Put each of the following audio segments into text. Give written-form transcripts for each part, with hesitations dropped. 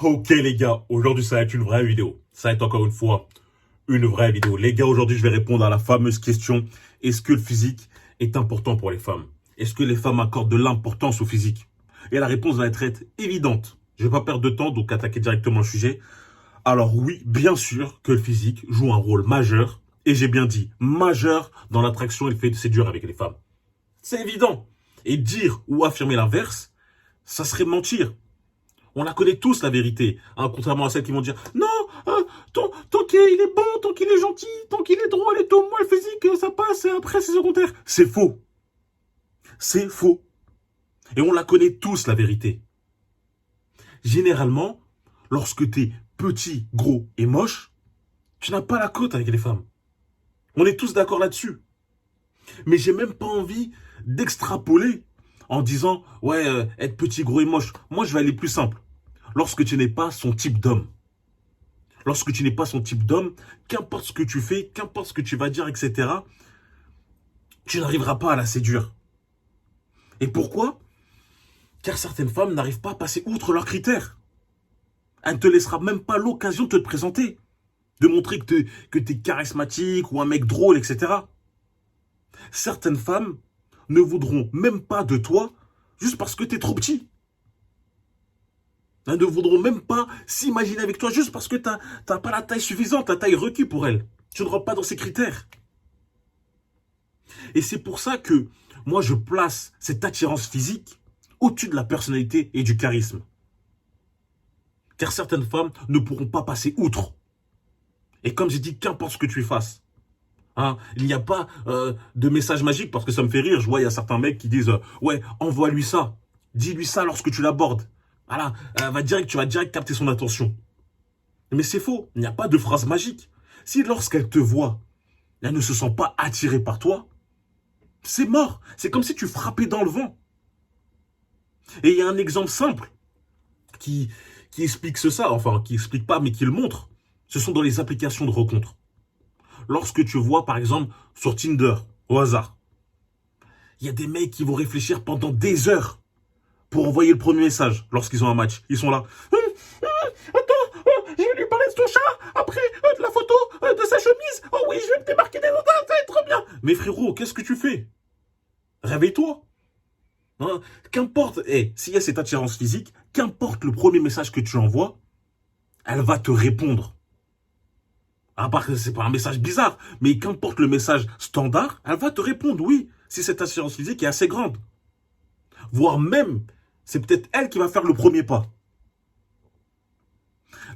Ok les gars, aujourd'hui ça va être une vraie vidéo. Ça va être encore une fois une vraie vidéo. Les gars, aujourd'hui je vais répondre à la fameuse question: est-ce que le physique est important pour les femmes? Est-ce que les femmes accordent de l'importance au physique? Et la réponse va être évidente. Je ne vais pas perdre de temps, donc attaquer directement le sujet. Alors oui, bien sûr que le physique joue un rôle majeur, et j'ai bien dit majeur, dans l'attraction et le fait de séduire avec les femmes. C'est évident. Et dire ou affirmer l'inverse, ça serait mentir. On la connaît tous, la vérité. Hein, contrairement à celles qui vont dire non, tant qu'il est bon, tant qu'il est gentil, tant qu'il est drôle et tout, moi le physique, ça passe, et après c'est secondaire. C'est faux. C'est faux. Et on la connaît tous, la vérité. Généralement, lorsque t'es petit, gros et moche, tu n'as pas la cote avec les femmes. On est tous d'accord là-dessus. Mais j'ai même pas envie d'extrapoler en disant ouais, être petit, gros et moche. Moi, je vais aller plus simple. Lorsque tu n'es pas son type d'homme. Lorsque tu n'es pas son type d'homme, qu'importe ce que tu fais, qu'importe ce que tu vas dire, etc., tu n'arriveras pas à la séduire. Et pourquoi? Car certaines femmes n'arrivent pas à passer outre leurs critères. Elle ne te laissera même pas l'occasion de te présenter, de montrer que tu es charismatique ou un mec drôle, etc. Certaines femmes ne voudront même pas de toi juste parce que tu es trop petit. Elles ne voudront même pas s'imaginer avec toi juste parce que tu n'as pas la taille suffisante, la taille requise pour elles. Tu ne rentres pas dans ces critères. Et c'est pour ça que moi, je place cette attirance physique au-dessus de la personnalité et du charisme. Car certaines femmes ne pourront pas passer outre. Et comme j'ai dit, qu'importe ce que tu fasses. Hein, il n'y a pas de message magique, parce que ça me fait rire. Je vois, il y a certains mecs qui disent ouais, envoie-lui ça. Dis-lui ça lorsque tu l'abordes. Voilà, tu vas direct capter son attention. Mais c'est faux, il n'y a pas de phrase magique. Si lorsqu'elle te voit, elle ne se sent pas attirée par toi, c'est mort. C'est comme si tu frappais dans le vent. Et il y a un exemple simple qui explique ça, enfin qui explique pas, mais qui le montre. Ce sont dans les applications de rencontres. Lorsque tu vois, par exemple, sur Tinder, au hasard, il y a des mecs qui vont réfléchir pendant des heures pour envoyer le premier message lorsqu'ils ont un match. Ils sont là. Attends, je vais lui parler de son chat, après de la photo de sa chemise. Oh oui, je vais me démarquer des notes, ça va être trop bien. Mais frérot, qu'est-ce que tu fais? Réveille-toi. Hein, qu'importe, s'il y a cette attirance physique, qu'importe le premier message que tu envoies, elle va te répondre. À part que c'est pas un message bizarre, mais qu'importe le message standard, elle va te répondre, oui, si cette assurance physique est assez grande. Voire même, c'est peut-être elle qui va faire le premier pas.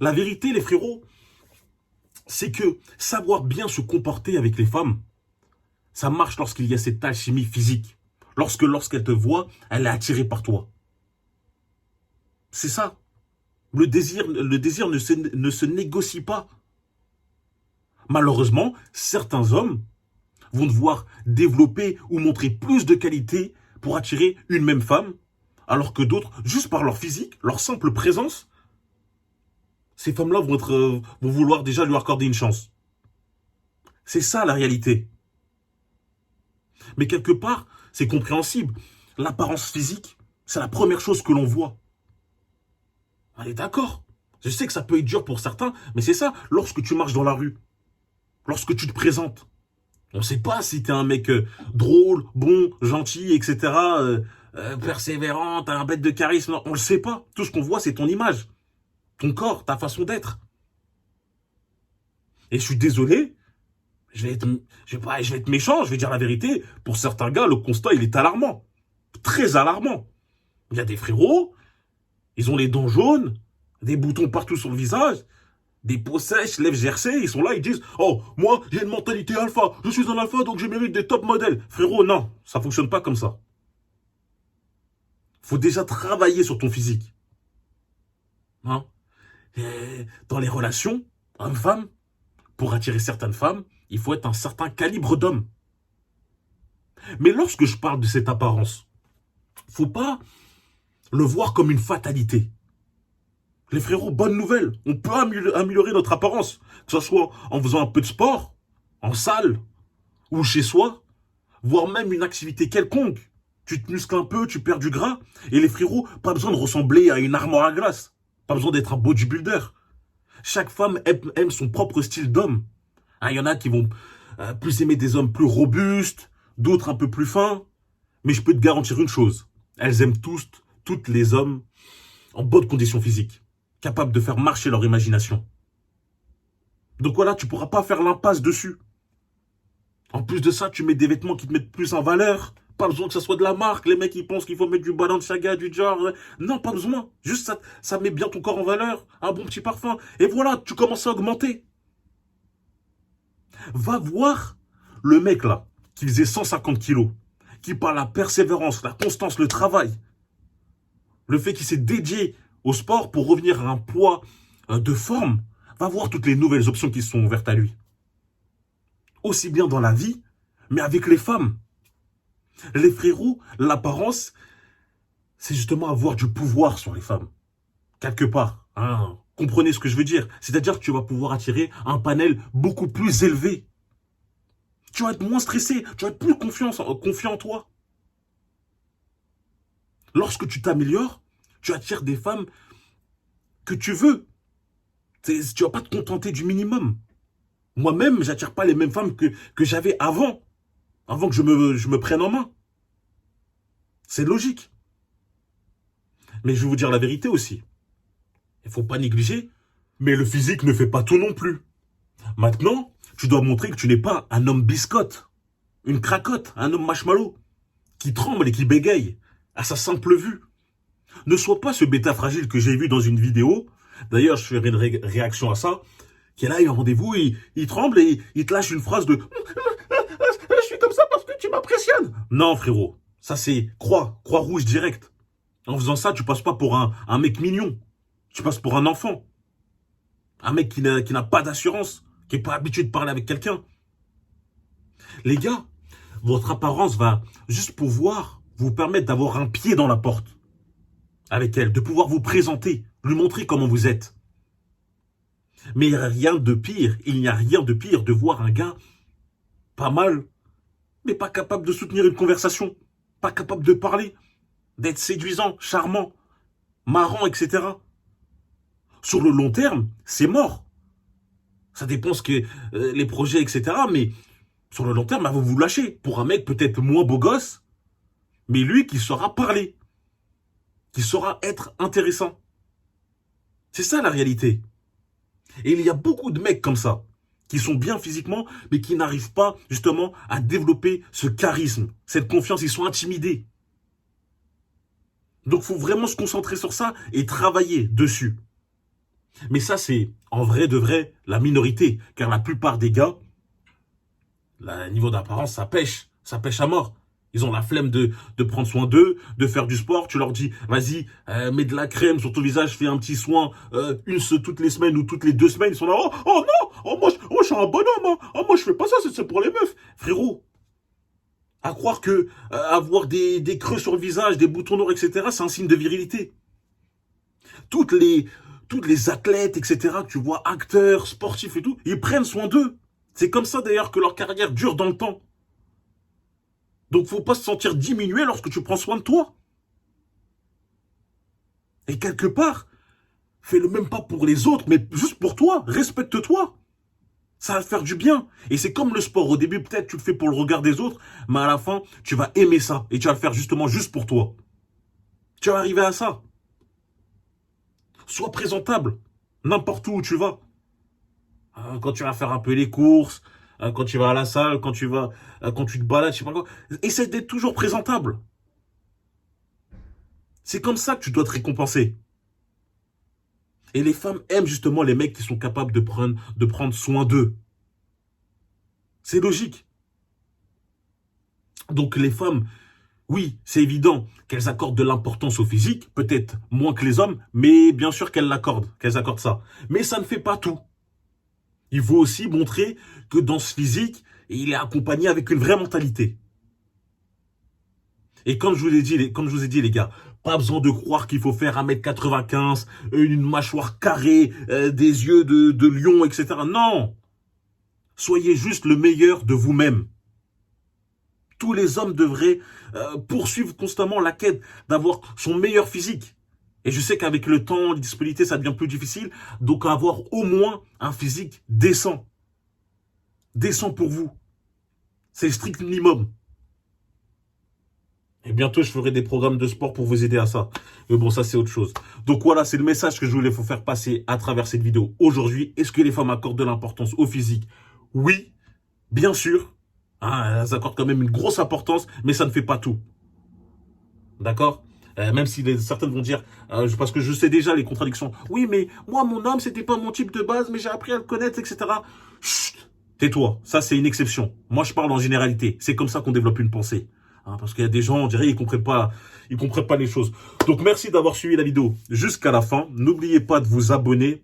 La vérité, les frérots, c'est que savoir bien se comporter avec les femmes, ça marche lorsqu'il y a cette alchimie physique. Lorsqu'elle te voit, elle est attirée par toi. C'est ça. Le désir ne se négocie pas. Malheureusement, certains hommes vont devoir développer ou montrer plus de qualité pour attirer une même femme, alors que d'autres, juste par leur physique, leur simple présence, ces femmes-là vont vouloir déjà lui accorder une chance. C'est ça la réalité. Mais quelque part, c'est compréhensible. L'apparence physique, c'est la première chose que l'on voit. On est d'accord. Je sais que ça peut être dur pour certains, mais c'est ça. Lorsque tu marches dans la rue, lorsque tu te présentes, on ne sait pas si tu es un mec drôle, bon, gentil, etc., persévérant, t'as un bête de charisme. On ne le sait pas. Tout ce qu'on voit, c'est ton image, ton corps, ta façon d'être. Et je suis désolé, je vais être méchant, je vais dire la vérité. Pour certains gars, le constat, il est alarmant. Très alarmant. Il y a des frérots, ils ont les dents jaunes, des boutons partout sur le visage, des peaux sèches, lèvres gercées, ils sont là, ils disent « Oh, moi, j'ai une mentalité alpha, je suis un alpha, donc je mérite des top modèles. » Frérot, non, ça fonctionne pas comme ça. Faut déjà travailler sur ton physique. Hein? Et dans les relations, homme-femme, pour attirer certaines femmes, il faut être un certain calibre d'homme. Mais lorsque je parle de cette apparence, faut pas le voir comme une fatalité. Les frérots, bonne nouvelle, on peut améliorer notre apparence, que ce soit en faisant un peu de sport, en salle, ou chez soi, voire même une activité quelconque. Tu te muscles un peu, tu perds du gras, et les frérots, pas besoin de ressembler à une armoire à glace. Pas besoin d'être un bodybuilder. Chaque femme aime son propre style d'homme. Hein, il y en a qui vont plus aimer des hommes plus robustes, d'autres un peu plus fins. Mais je peux te garantir une chose. Elles aiment toutes les hommes en bonne condition physique, capables de faire marcher leur imagination. Donc voilà, tu ne pourras pas faire l'impasse dessus. En plus de ça, tu mets des vêtements qui te mettent plus en valeur. Pas besoin que ça soit de la marque. Les mecs, ils pensent qu'il faut mettre du Balenciaga, du Dior. Non, pas besoin. Juste ça met bien ton corps en valeur. Un bon petit parfum. Et voilà, tu commences à augmenter. Va voir le mec là, qui faisait 150 kilos, qui par la persévérance, la constance, le travail, le fait qu'il s'est dédié au sport pour revenir à un poids de forme, va voir toutes les nouvelles options qui sont ouvertes à lui. Aussi bien dans la vie, mais avec les femmes. Les frérots, l'apparence, c'est justement avoir du pouvoir sur les femmes. Quelque part. Hein. Comprenez ce que je veux dire. C'est-à-dire que tu vas pouvoir attirer un panel beaucoup plus élevé. Tu vas être moins stressé, tu vas être plus confiant en toi. Lorsque tu t'améliores, tu attires des femmes que tu veux. Tu ne vas pas te contenter du minimum. Moi-même, je n'attire pas les mêmes femmes que j'avais avant que je me prenne en main. C'est logique. Mais je vais vous dire la vérité aussi. Il ne faut pas négliger, mais le physique ne fait pas tout non plus. Maintenant, tu dois montrer que tu n'es pas un homme biscotte, une cracotte, un homme marshmallow, qui tremble et qui bégaye à sa simple vue. Ne sois pas ce bêta fragile que j'ai vu dans une vidéo. D'ailleurs, je ferai une réaction à ça. Qui est là, il a un rendez-vous, il tremble et il te lâche une phrase de « Je suis comme ça parce que tu m'impressionnes ». Non, frérot, ça c'est croix rouge direct. En faisant ça, tu passes pas pour un mec mignon. Tu passes pour un enfant. Un mec qui n'a pas d'assurance, qui n'est pas habitué de parler avec quelqu'un. Les gars, votre apparence va juste pouvoir vous permettre d'avoir un pied dans la porte avec elle, de pouvoir vous présenter, lui montrer comment vous êtes. Mais il n'y a rien de pire, de voir un gars pas mal, mais pas capable de soutenir une conversation, pas capable de parler, d'être séduisant, charmant, marrant, etc. Sur le long terme, c'est mort. Ça dépend les projets, etc. Mais sur le long terme, vous vous lâchez. Pour un mec peut-être moins beau gosse, mais lui qui saura parler, qui saura être intéressant. C'est ça la réalité. Et il y a beaucoup de mecs comme ça, qui sont bien physiquement, mais qui n'arrivent pas justement à développer ce charisme, cette confiance, ils sont intimidés. Donc il faut vraiment se concentrer sur ça et travailler dessus. Mais ça, c'est en vrai de vrai la minorité, car la plupart des gars, le niveau d'apparence, ça pêche à mort. Ils ont la flemme de prendre soin d'eux, de faire du sport. Tu leur dis, vas-y, mets de la crème sur ton visage, fais un petit soin toutes les semaines ou toutes les 2 semaines. Ils sont là, oh non, moi je suis un bonhomme, hein. Oh, moi je fais pas ça, c'est pour les meufs. Frérot, à croire que avoir des creux sur le visage, des boutons noirs, etc., c'est un signe de virilité. Toutes les athlètes, etc., que tu vois, acteurs, sportifs et tout, ils prennent soin d'eux. C'est comme ça d'ailleurs que leur carrière dure dans le temps. Donc, faut pas se sentir diminué lorsque tu prends soin de toi. Et quelque part, fais le même pas pour les autres, mais juste pour toi. Respecte-toi. Ça va te faire du bien. Et c'est comme le sport. Au début, peut-être tu le fais pour le regard des autres, mais à la fin, tu vas aimer ça. Et tu vas le faire justement juste pour toi. Tu vas arriver à ça. Sois présentable. N'importe où tu vas. Quand tu vas faire un peu les courses, quand tu vas à la salle, quand tu te balades, je sais pas quoi. Essaie d'être toujours présentable. C'est comme ça que tu dois te récompenser. Et les femmes aiment justement les mecs qui sont capables de prendre soin d'eux. C'est logique. Donc les femmes, oui, c'est évident qu'elles accordent de l'importance au physique, peut-être moins que les hommes, mais bien sûr qu'elles accordent ça. Mais ça ne fait pas tout. Il faut aussi montrer que dans ce physique, il est accompagné avec une vraie mentalité. Et comme je vous ai dit, les gars, pas besoin de croire qu'il faut faire 1m95, une mâchoire carrée, des yeux de lion, etc. Non! Soyez juste le meilleur de vous-même. Tous les hommes devraient poursuivre constamment la quête d'avoir son meilleur physique. Et je sais qu'avec le temps, les disponibilités, ça devient plus difficile. Donc, avoir au moins un physique décent. Décent pour vous. C'est le strict minimum. Et bientôt, je ferai des programmes de sport pour vous aider à ça. Mais bon, ça, c'est autre chose. Donc voilà, c'est le message que je voulais vous faire passer à travers cette vidéo. Aujourd'hui, est-ce que les femmes accordent de l'importance au physique? Oui, bien sûr. Hein, elles accordent quand même une grosse importance, mais ça ne fait pas tout. D'accord? Même si certaines vont dire, parce que je sais déjà les contradictions. Oui, mais moi, mon homme, c'était pas mon type de base, mais j'ai appris à le connaître, etc. Chut, tais-toi. Ça, c'est une exception. Moi, je parle en généralité. C'est comme ça qu'on développe une pensée. Hein, parce qu'il y a des gens, on dirait, ils comprennent pas les choses. Donc, merci d'avoir suivi la vidéo jusqu'à la fin. N'oubliez pas de vous abonner.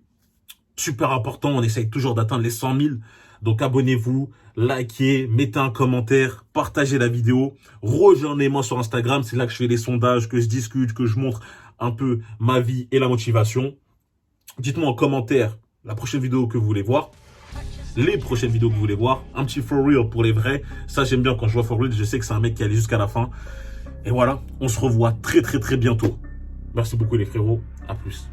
Super important, on essaye toujours d'atteindre les 100 000. Donc abonnez-vous, likez, mettez un commentaire, partagez la vidéo, rejoignez-moi sur Instagram, c'est là que je fais les sondages, que je discute, que je montre un peu ma vie et la motivation. Dites-moi en commentaire la prochaine vidéo que vous voulez voir, les prochaines vidéos que vous voulez voir, un petit for real pour les vrais. Ça j'aime bien quand je vois for real, je sais que c'est un mec qui allait jusqu'à la fin. Et voilà, on se revoit très bientôt. Merci beaucoup les frérots, à plus.